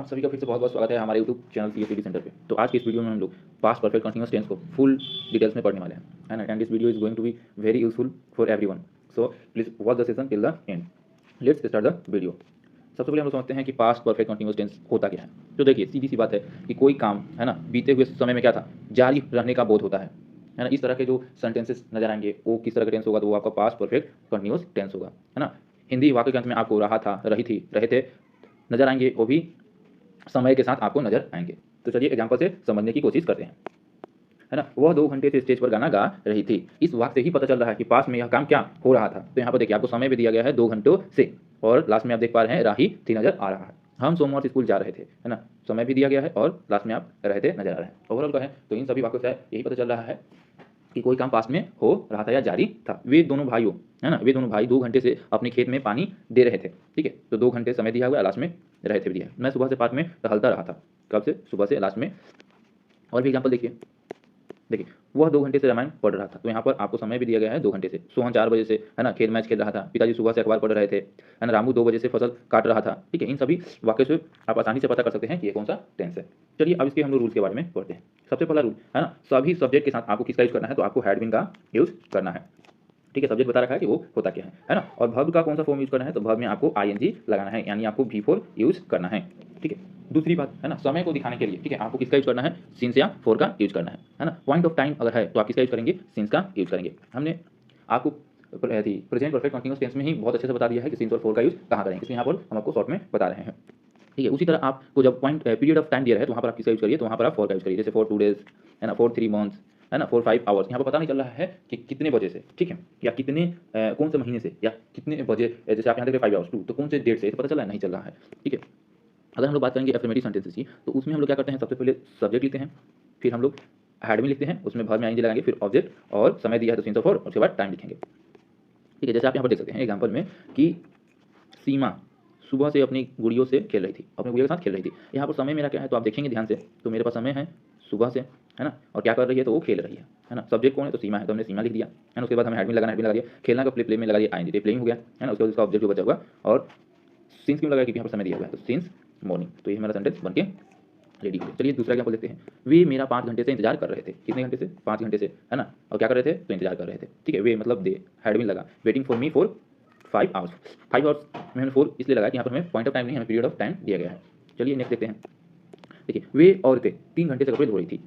आप सभी का फिर से बहुत बहुत स्वागत है हमारे यूट्यूब चैनल सीएसईडी सेंटर पे। तो आज की इस वीडियो में हम लोग पास्ट परफेक्ट कंटीन्यूअस टेंस को फुल डिटेल्स में पढ़ने वाले हैं, है ना। And this video is going to be very useful for everyone, so please watch the session till the end. Let's start the video. सबसे पहले हम लोग समझते हैं कि पास्ट परफेक्ट कंटीन्यूअस टेंस होता क्या है। तो देखिए, सीधी सी बात है कि कोई काम, है ना, बीते हुए समय में क्या था, जारी रहने का बोध होता है ना। इस तरह के जो सेंटेंसेस नजर आएंगे वो किस तरह का टेंस होगा, तो वो आपका पास्ट परफेक्ट कंटीन्यूअस टेंस होगा, है ना। हिंदी वाक्य के अंत में आपको रहा था, रही थी, रहे थे नजर आएंगे, वो भी समय के साथ आपको नजर आएंगे। तो चलिए एग्जांपल से समझने की कोशिश करते हैं, है ना। वह 2 घंटे से स्टेज पर गाना गा रही थी। इस वाक्य से ही पता चल रहा है कि पास में यह काम क्या हो रहा था। तो यहाँ पर देखिए, आपको समय भी दिया गया है 2 घंटों से, और लास्ट में आप देख पा रहे हैं राही थी नजर आ रहा है। हम सोमवार से स्कूल जा रहे थे, है ना। समय भी दिया गया है और लास्ट में आप रहे थे नजर आ रहे हैं। ओवरऑल का है, तो इन सभी वाक्यों से यही पता चल रहा है कि कोई काम पास में हो रहा था या जारी था। वे दोनों भाइयों, है ना, वे दोनों भाई 2 घंटे से अपने खेत में पानी दे रहे थे। ठीक है, तो 2 घंटे समय दिया हुआ है, लास्ट में रहे थे भी दिया है। मैं सुबह से पार्क में टहलता रहा था। कब से? सुबह से, लास्ट में। और भी एग्जाम्पल देखिए, देखिए वह 2 घंटे से रामायण पढ़ रहा था। तो यहाँ पर आपको समय भी दिया गया है 2 घंटे से। सोहन 4 बजे से, है ना, खेल मैच खेल रहा था। पिताजी सुबह से अखबार पढ़ रहे थे, है ना। रामू 2 बजे से फसल काट रहा था। ठीक है, इन सभी वाक्यों से आप आसानी से पता कर सकते हैं कि ये कौन सा टेंस है। चलिए अब इसके हम लोग रूल्स के बारे में पढ़ते हैं। सबसे पहला रूल, है ना, सभी सब्जेक्ट के साथ आपको किसका यूज करना है, तो आपको हैड बीन का यूज करना है। ठीक है, सब्जेक्ट बता रखा है कि वो होता क्या है ना। और वर्ब का कौन सा फॉर्म यूज करना है, तो वर्ब में आपको आईएनजी लगाना है, यानी आपको V4 यूज करना है। ठीक है, दूसरी बात, है ना, समय को दिखाने के लिए, ठीक है, आपको किसका यूज करना है, सिंस या फॉर का यूज करना है ना। पॉइंट ऑफ टाइम अगर है तो आप किसका यूज करेंगे, सिंस का यूज करेंगे। हमने आपको प्रेजेंट परफेक्ट कंटीन्यूअस टेंस में ही बहुत अच्छे से बता दिया है कि सिंस और फॉर का यूज कहाँ करेंगे, इसलिए यहाँ पर हम आपको शॉर्ट में बता रहे हैं। ठीक है, उसी तरह आपको जब पॉइंट पीरियड ऑफ टाइम दिया है तो वहाँ पर आप किसका यूज करिए, तो वहाँ पर आप फॉर का यूज करिए। जैसे फॉर 2 डेज, है ना, फॉर 3 मंथ्स, है ना, फॉर 5 आवर्स। यहाँ पर पता नहीं चल रहा है कि कितने बजे से, ठीक है, या कितने कौन से महीने से, या कितने बजे, जैसे आप यहाँ देख रहे 5 आवर्स 2, तो कौन से डेट से, तो पता चल रहा है, नहीं चल रहा है। ठीक है, अगर हम लोग बात करेंगे एफर्मेटिव सेंटेंसेस की, तो उसमें हम लोग क्या करते हैं, सबसे पहले सब्जेक्ट लिखते हैं, फिर हम लोग हैड में लिखते हैं, उसमें वर्ब में आईएनजी लगाएंगे, फिर ऑब्जेक्ट, और समय दिया है तो सिंस और फॉर, उसके बाद टाइम लिखेंगे। ठीक है, जैसे आप यहाँ पर देख सकते हैं एग्जाम्पल में कि सीमा सुबह से अपनी गुड़ियों से खेल रही थी, अपने गुड़िया के साथ खेल रही थी। यहाँ पर समय मेरा क्या है, तो आप देखेंगे ध्यान से, तो मेरे पास समय है सुबह से, है ना, और क्या कर रही है, तो वो खेल रही है ना। सब्जेक्ट कौन है, तो सीमा है, तो हमने सीमा लिख दिया, है ना। उसके बाद हमें हेड में लगाना, हेड में लगा दिया, खेलना का प्ले में लगा दिया आईएनजी, प्लेइंग हो गया, है ना। उसके बाद उसका ऑब्जेक्ट जो बचा हुआ, और सिंस क्यों लगा, क्योंकि यहाँ पर समय दिया हुआ है, तो सिंस मॉर्निंग। तो ये हमारा सेंटेंस बन के रेडी हो गया। चलिए दूसरा एग्जाम्पल देखते हैं। वे मेरा 5 घंटे से इंतजार कर रहे थे। कितने घंटे से, 5 घंटे से, है ना। और क्या कर रहे थे, तो इंतजार कर रहे थे। ठीक है, वे मतलब दे, हेड में लगा, waiting for me for 5 hours. 5 hours में हमने 4 इसलिए लगाया कि यहाँ पर हमें पॉइंट ऑफ टाइम नहीं, हमें पीरियड ऑफ टाइम दिया गया है। चलिए नेक्स्ट देखते हैं। देखिए, वे औरतें 3 घंटे से कपड़े धो रही थी।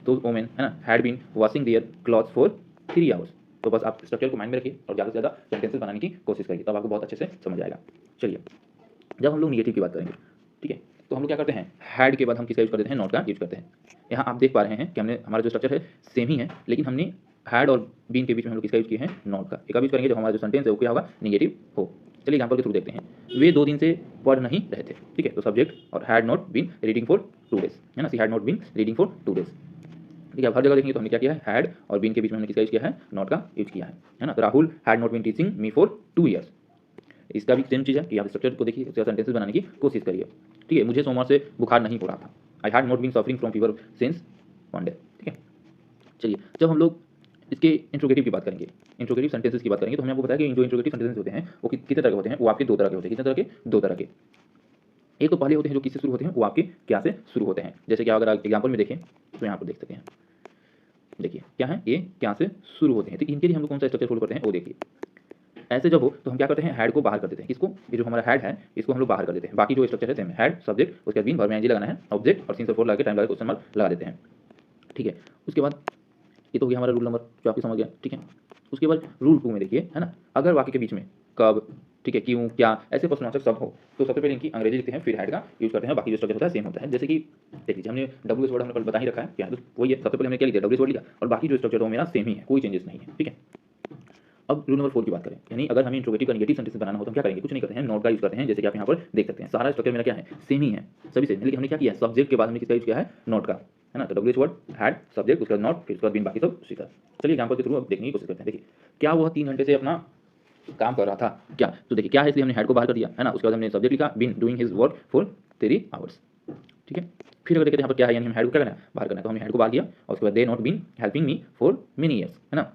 तो वोमेन, है ना, had been washing their clothes for 3 hours. तो बस आप स्ट्रक्चर को माइंड में रखिए और ज़्यादा से ज़्यादा सेंटेंसेस बनाने की कोशिश करिए, तब आपको बहुत अच्छे से समझ आएगा। चलिए, जब हम लोग निगेटिव की बात करेंगे, ठीक है, तो हम लोग क्या करते हैं, हैड के बाद हम किसका यूज कर देते हैं, नॉट का यूज करते हैं। यहाँ आप देख पा रहे हैं कि हमने, हमारा जो स्ट्रक्चर है सेम ही है, लेकिन हमने हैड और बीन के बीच में हम लोग किसका यूज किए हैं, नॉट का। एक यूज करेंगे जब हमारा जो सेंटेंस है वो क्या होगा, निगेटिव हो। चलिए एग्जाम्पल के थ्रू देखते हैं। वे 2 दिन से पढ़ नहीं रहे थे। ठीक है, तो सब्जेक्ट और had not been reading for 2 days, है ना। She had not been reading for 2 days. ठीक है, अब हर जगह देखेंगे तो हमने क्या किया है, हैड और बीन के बीच में हमने किसका यूज किया है, नॉट का यूज किया है ना। तो Rahul had not been teaching me for 2 years. इसका भी सेम चीज़ है कि आप स्ट्रक्चर को देखिए, उसके सेंटेंसेस बनाने की कोशिश करिए। ठीक है, मुझे सोमवार से बुखार नहीं हो रहा था। I had not been suffering from fever since 1 day. ठीक है, चलिए जब हम लोग इसके इंट्रोगेटिव की बात करेंगे, इंट्रोगेटिव सेंटेंसेस की बात करेंगे, तो हमने आपको बताया कि जो इंट्रोगेटिव सेंटेंसेस होते हैं वो कितने तरह के होते हैं, वो आपके 2 तरह के होते हैं। कितने तरह के, 2 तरह के। एक तो पहले होते हैं जो किससे शुरू होते हैं, वो आपके क्या से शुरू होते हैं। जैसे कि अगर आप एग्जाम्पल में देखें तो यहाँ पर देख सकते हैं, देखिए क्या है, ये क्या से शुरू होते हैं। तो इनके लिए हम लोग कौन सा स्ट्रक्चर फॉलो करते हैं, वो देखिए। ऐसे जब हो तो हम क्या करते हैं, हैड को बाहर कर देते हैं। किसको, ये जो हमारा हैड है इसको हम लोग बाहर कर देते हैं। बाकी जो स्ट्रक्चर है सेम है, हैड सब्जेक्ट, उसके बाद बीन वर्ब में आईएनजी लगाना है, ऑब्जेक्ट और सिंस और फॉर लगा के टाइम लगा के क्वेश्चन मार्क लगा देते हैं। ठीक है, उसके बाद ये तो हो गया हमारा रूल नंबर जो आपकी समझ गया। ठीक है, उसके बाद रूल 2 में देखिए, है ना, अगर वाक्य के बीच में कब, ठीक है, क्यों, क्या, ऐसे प्रश्नवाचक सब हो तो सबसे पहले इनकी अंग्रेजी लिखते हैं, फिर हैड का यूज करते हैं। बाकी जो स्ट्रक्चर होता है सेम होता है। जैसे कि देख लीजिए, हमने डब्ल्यू वर्ड हमने कल बता ही रखा है क्या, तो वही है। सबसे पहले हमने क्या लिखा, डब्ल्यू वर्ड लिखा, और बाकी जो स्ट्रक्चर हो मेरा सेम ही है, कोई चेंजेस नहीं है। ठीक है, अब रूल नंबर 4 की बात करें, यानी अगर हमें इंट्रोगेटिव का नेगेटिव सेंटेंस बनाना हो तो हम क्या करेंगे, कुछ नहीं करते हैं, नॉट का यूज करते हैं। जैसे कि आप यहाँ पर देख सकते हैं, सारा स्ट्रक्चर मेरा क्या है, सेम ही है, सभी सेम है, लेकिन हमने क्या किया है, सब्जेक्ट के बाद हमने किसका यूज किया है, नॉट का, है ना। तो डब्ल्यू वर्ड, हैड, सब्जेक्ट, उसके बाद नॉट, फिर उसके बाद बीन, बाकी सब उसी तरह। चलिए एग्जाम्पल के थ्रू अब देखने की कोशिश करते हैं। देखिए, क्या वह 3 घंटे से अपना काम कर रहा था, क्या, तो देखिए क्या है, इसलिए हमने हैड को बाहर कर दिया, है ना। उसके बाद हमने सब्जेक्ट लिखा, been doing his work for 3 hours. ठीक है, फिर अगर देखते हैं यहाँ पर क्या है, यानी हम हैड को क्या करना है, बाहर करना है, तो हमने हैड को बाहर किया, और उसके बाद they not been helping me for many years, है ना,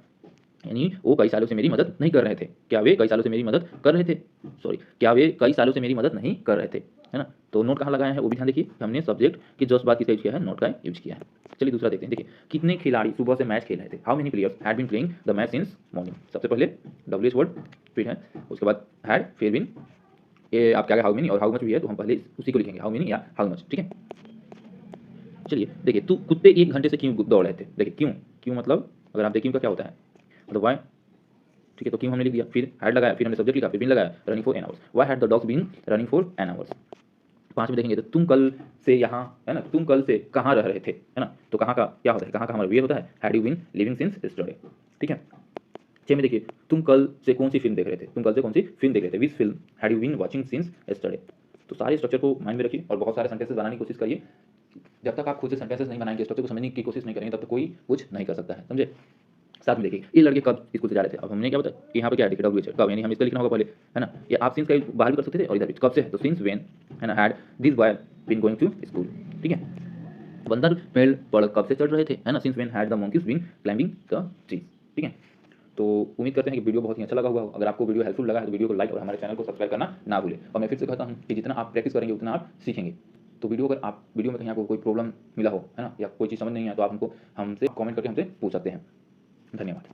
यानी वो कई सालों से मेरी मदद नहीं कर रहे थे। क्या वे कई सालों से मेरी मदद कर रहे थे, सॉरी, क्या वे कई सालों से मेरी मदद नहीं कर रहे थे। है ना। तो नोट कहाँ लगाया है वो भी ध्यान देखिए, हमने सब्जेक्ट की जस्ट बात किसका यूज किया है, नोट का यूज किया है। चलिए दूसरा देखते हैं। देखिए कितने खिलाड़ी सुबह से मैच खेल रहे थे, how many players had been playing the match since morning. सबसे पहले डब्ल्यू वर्ड फिर है, उसके बाद हैड फिर बिन, ये आपके आगे हाउ मेनी और हाउ मच भी है, तो हम पहले उसी को लिखेंगे, हाउ मेनी या हाउ मच, ठीक है। चलिए देखिए, तू कुत्ते 1 घंटे से क्यों दौड़ रहे थे। देखिए क्यों, क्यों मतलब अगर आप देखिए का क्या होता है, मतलब वाई, ठीक है। तो क्यों हमने लिख दिया, फिर हैड लगाया, फिर हमने सब्जेक्ट लिखा, फिर बिन लगाया, running for an hours. Why had the dogs been running for an hours. 5 में देखेंगे तो तुम कल से यहाँ, है ना, तुम कल से कहाँ रह रहे थे, है ना। तो कहाँ का क्या होता है, कहाँ का हमारा वे होता है, had you been living since yesterday, ठीक है। 6 में देखिए, तुम कल से कौन सी फिल्म देख रहे थे, तुम कल से कौन सी फिल्म देख रहे थे, which film had you been watching since yesterday. तो सारे स्ट्रक्चर को माइंड में रखिए और बहुत सारे सेंटेंसेस बनाने की कोशिश करिए। जब तक आप खुद से सेंटेंसेस नहीं बनाएंगे, स्ट्रक्चर को समझने की कोशिश नहीं करेंगे, तब तक कोई कुछ नहीं कर सकता है, समझे। साथ में देखिए, ये लड़के कब स्कूल से जा रहे थे, अब हमने क्या बताया कि यहाँ पे क्या है, डब्ल्यू कब, यानी हम इसका लिखना होगा पहले, है ना। ये आप सिंस का बाहर भी कर सकते थे और इधर भी, कब से है तो सिंस वेन, है ना, had this boy been going to school, ठीक है। बंदर पेड़ पर कब से चढ़ रहे थे, है ना, since when had the monkeys been climbing the trees, ठीक है। तो उम्मीद करते हैं कि वीडियो बहुत ही अच्छा लगा होगा। अगर आपको वीडियो हेल्पफुल लगा है तो वीडियो को लाइक और हमारे चैनल को सब्सक्राइब करना ना भूलें। और मैं फिर से कहता हूँ कि जितना आप प्रैक्टिस करेंगे उतना आप सीखेंगे। तो वीडियो अगर आप वीडियो में कहीं आपको कोई प्रॉब्लम मिला हो, है ना, या कोई चीज़ समझ नहीं है, तो आप हमको हमसे कमेंट करके हमसे पूछ सकते हैं। धन्यवाद।